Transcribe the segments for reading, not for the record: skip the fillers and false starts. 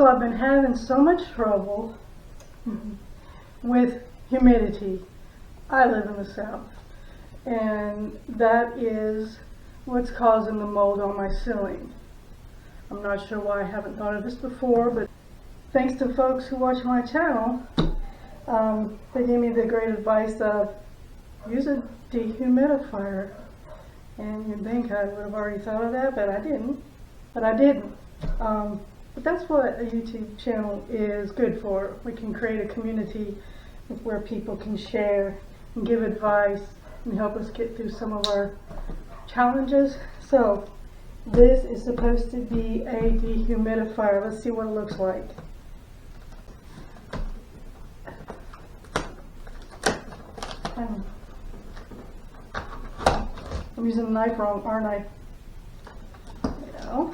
So I've been having so much trouble with humidity. I live in the South, and that is what's causing the mold on my ceiling. I'm not sure why I haven't thought of this before, but thanks to folks who watch my channel, they gave me the great advice of use a dehumidifier. And you'd think I would have already thought of that, but I didn't. But that's what a YouTube channel is good for. We can create a community where people can share and give advice and help us get through some of our challenges. So this is supposed to be a dehumidifier. Let's see what it looks like. I'm using the knife wrong, aren't I? No.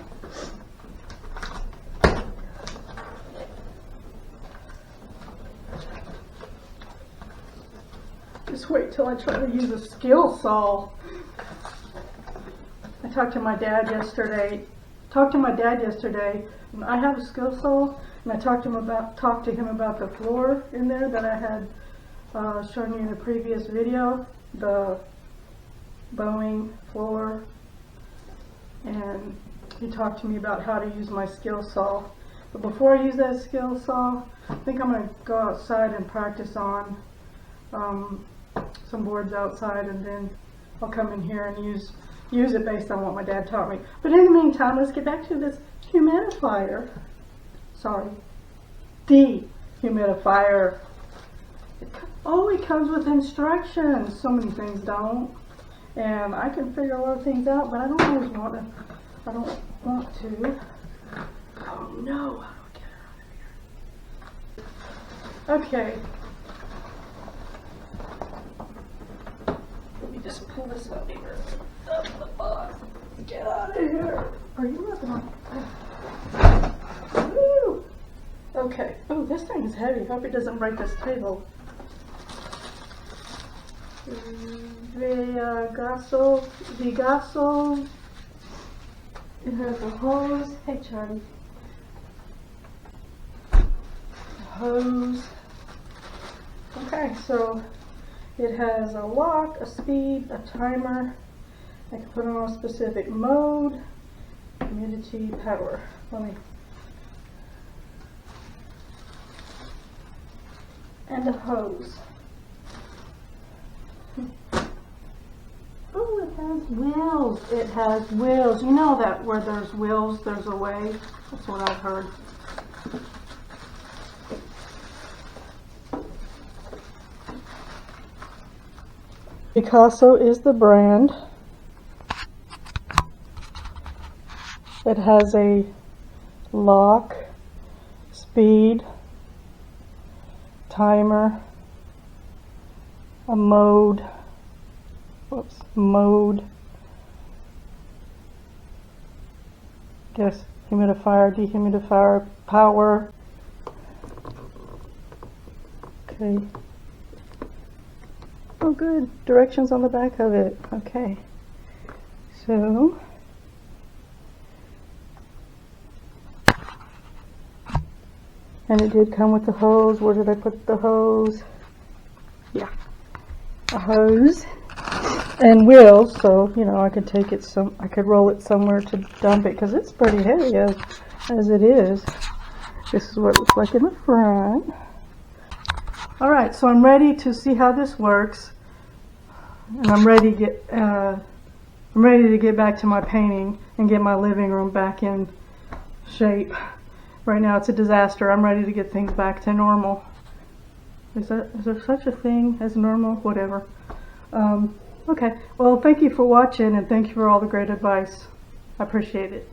Just wait till I try to use a skill saw. I talked to my dad yesterday. And I have a skill saw, and I talked to him about the floor in there that I had shown you in the previous video, the Boeing floor, and he talked to me about how to use my skill saw. But before I use that skill saw, I think I'm going to go outside and practice on some boards outside, and then I'll come in here and use it based on what my dad taught me. But in the meantime, let's get back to this humidifier. Sorry, dehumidifier. Oh, it comes with instructions. So many things don't. And I can figure a lot of things out, but I don't always want to. I don't want to. Oh no, how do I get it out of here? Okay. Let me just pull this out here. Get out of here. Are you looking at? Woo! Okay. Oh, this thing is heavy. Hope it doesn't break this table. Vigaso. It has a hose. Hey, Charlie. Hose. Okay, so it has a lock, a speed, a timer. I can put it on a specific mode. Humidity, power. And a hose. Oh, it has wheels. It has wheels. You know that where there's wheels, there's a way. That's what I've heard. Picasso is the brand. It has a lock, speed, timer, a mode, guess humidifier, dehumidifier, power. Okay. Oh good, directions on the back of it. Okay. So and it did come with the hose. Where did I put the hose? Yeah, a hose and wheels. So you know, I could take it I could roll it somewhere to dump it because it's pretty heavy as it is. This is what it looks like in the front. All right, so I'm ready to see how this works, and I'm ready to get back to my painting and get my living room back in shape. Right now it's a disaster. I'm ready to get things back to normal. Is there such a thing as normal? Whatever. Okay. Well, thank you for watching, and thank you for all the great advice. I appreciate it.